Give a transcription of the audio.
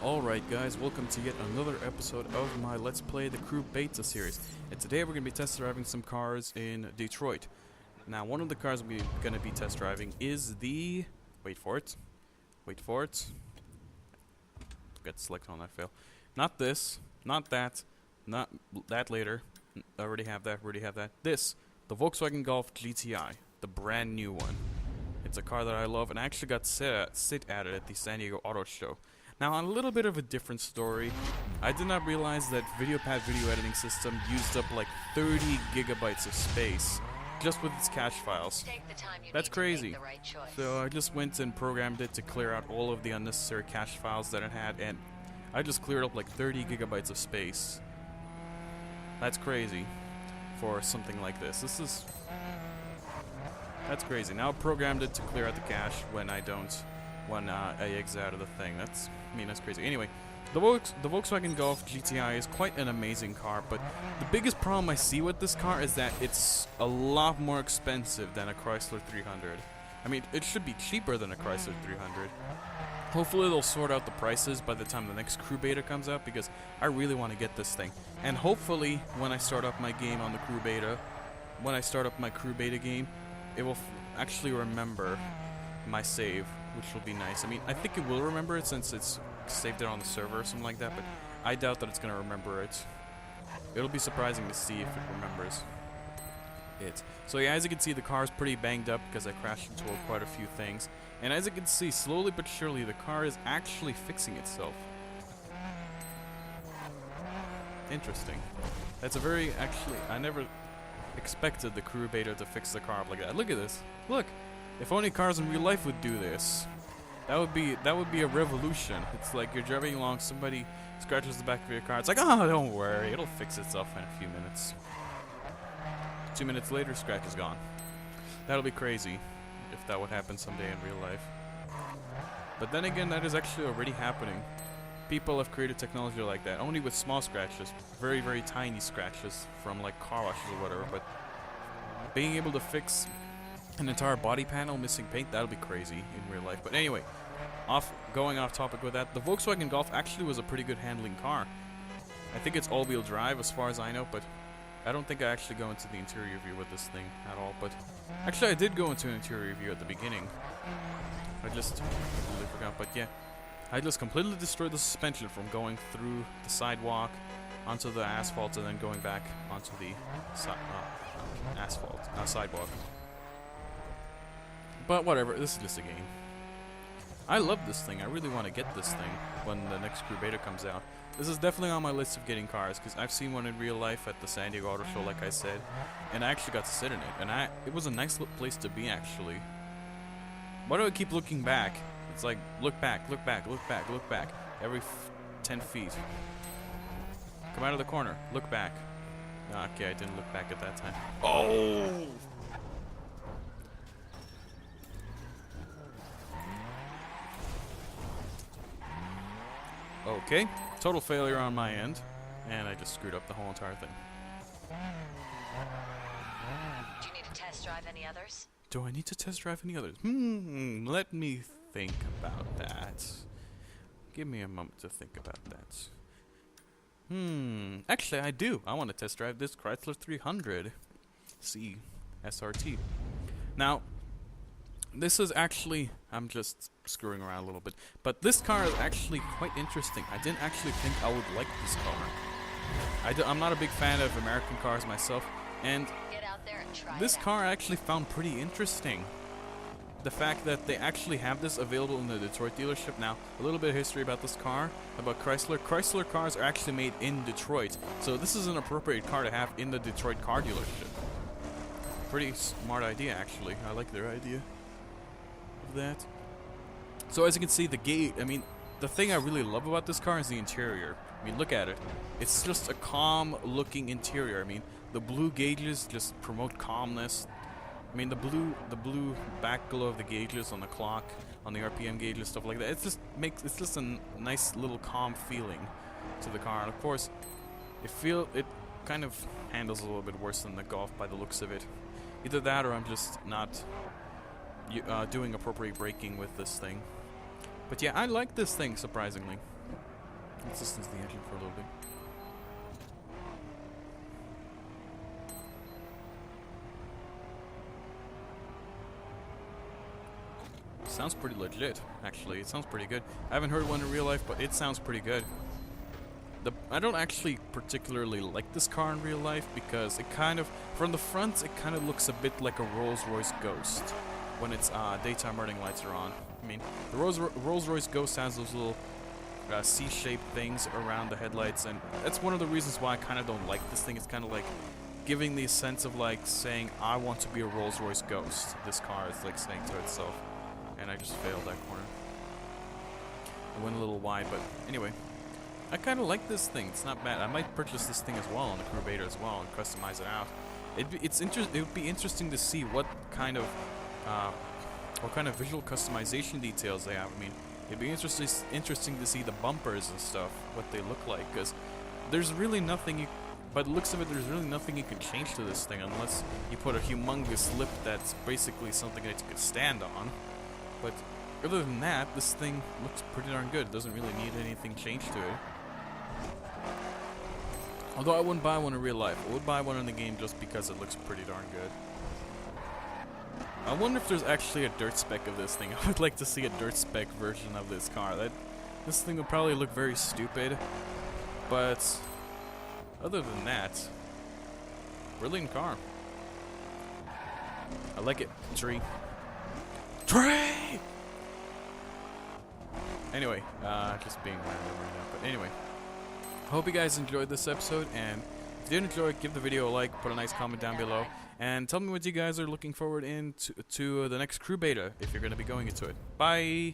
Alright guys, welcome to yet another episode of my Let's Play the Crew Beta series. And today we're going to be test driving some cars in Detroit. Now one of the cars we're going to be test driving is the... wait for it. Get select on that fail. Not this, not that, not that later. I already have that, This, the Volkswagen Golf GTI, the brand new one. It's a car that I love and I actually got sit at it at the San Diego Auto Show. Now, on a little bit of a different story, I did not realize that VideoPad video editing system used up like 30 gigabytes of space just with its cache files. That's crazy. So I just went and programmed it to clear out all of the unnecessary cache files that it had, and I just cleared up like 30 gigabytes of space. That's crazy for something like this. That's crazy. Now I programmed it to clear out the cache when I exit out of the thing. That's crazy. Anyway, the Volkswagen Golf GTI is quite an amazing car, but the biggest problem I see with this car is that it's a lot more expensive than a Chrysler 300. I mean, it should be cheaper than a Chrysler 300. Hopefully they'll sort out the prices by the time the next Crew Beta comes out, because I really want to get this thing. And hopefully when I start up my game on the Crew Beta, game, it will actually remember my save, which will be nice. I mean, I think it will remember it since it's saved it on the server or something like that, but I doubt that it's going to remember it. It'll be surprising to see if it remembers it. So yeah, as you can see, the car is pretty banged up because I crashed into quite a few things. And as you can see, slowly but surely, the car is actually fixing itself. Interesting. That's a very, I never expected the Crew Beta to fix the car up like that. Look at this. Look. If only cars in real life would do this. That would be a revolution. It's like you're driving along, somebody scratches the back of your car. It's like, oh, don't worry, it'll fix itself in a few minutes. 2 minutes later, scratch is gone. That'll be crazy if that would happen someday in real life. But then again, that is actually already happening. People have created technology like that, only with small scratches, very, very tiny scratches from like car washes or whatever. But being able to fix an entire body panel missing paint, that'll be crazy in real life. But anyway, going off topic with that, the Volkswagen Golf actually was a pretty good handling car. I think it's all-wheel drive as far as I know, but I don't think I actually go into the interior view with this thing at all. But actually I did go into an interior view at the beginning. I just completely forgot, but yeah. I just completely destroyed the suspension from going through the sidewalk onto the asphalt and then going back onto the sidewalk. But whatever, this is just a game. I love this thing. I really want to get this thing when the next Crew Beta comes out. This is definitely on my list of getting cars, because I've seen one in real life at the San Diego Auto Show, like I said, and I actually got to sit in it, and it was a nice place to be, actually. Why do I keep looking back? It's like, look back, look back, look back, look back, every 10 feet. Come out of the corner, look back. Okay, I didn't look back at that time. Oh! Okay, total failure on my end, and I just screwed up the whole entire thing. Do you need to test drive any others? Do I need to test drive any others? Let me think about that. Give me a moment to think about that. Actually I do. I want to test drive this Chrysler 300 C SRT. Now, this is actually, I'm just screwing around a little bit, but this car is actually quite interesting. I didn't actually think I would like this car. I'm not a big fan of American cars myself, and this car I actually found pretty interesting. The fact that they actually have this available in the Detroit dealership. Now, a little bit of history about this car, about Chrysler. Chrysler cars are actually made in Detroit, so this is an appropriate car to have in the Detroit car dealership. Pretty smart idea, actually. I like their idea of that. So as you can see, the gate, I mean, the thing I really love about this car is the interior. I mean, look at it. It's just a calm looking interior. I mean, the blue gauges just promote calmness. I mean, the blue back glow of the gauges on the clock, on the RPM gauges, stuff like that. It's just a nice little calm feeling to the car. And of course, it kind of handles a little bit worse than the Golf by the looks of it. Either that, or I'm just not doing appropriate braking with this thing. But yeah, I like this thing, surprisingly. Let's listen to the engine for a little bit. Sounds pretty legit, actually. It sounds pretty good. I haven't heard one in real life, but it sounds pretty good. I don't actually particularly like this car in real life because it kind of, from the front, it kind of looks a bit like a Rolls-Royce Ghost when its daytime running lights are on. I mean, the Rolls-Royce Ghost has those little C-shaped things around the headlights, and that's one of the reasons why I kind of don't like this thing. It's kind of like giving the sense of like saying, I want to be a Rolls-Royce Ghost. This car is like saying to itself. And I just failed that corner. I went a little wide, but anyway. I kind of like this thing. It's not bad. I might purchase this thing as well on the Crew Beta as well and customize it out. It would be interesting to see what kind of visual customization details they have. I mean, it'd be interesting to see the bumpers and stuff, what they look like, because there's really nothing. By the looks of it, there's really nothing you can change to this thing unless you put a humongous lip that's basically something that you could stand on. But other than that, this thing looks pretty darn good. It doesn't really need anything changed to it. Although I wouldn't buy one in real life. I would buy one in the game just because it looks pretty darn good. I wonder if there's actually a dirt spec of this thing. I would like to see a dirt spec version of this car. This thing would probably look very stupid. But other than that, brilliant car. I like it. Tree. Anyway, just being random right now. But anyway, I hope you guys enjoyed this episode, and if you did enjoy it, give the video a like, put a nice comment down below, and tell me what you guys are looking forward to the next Crew Beta if you're going to be going into it. Bye!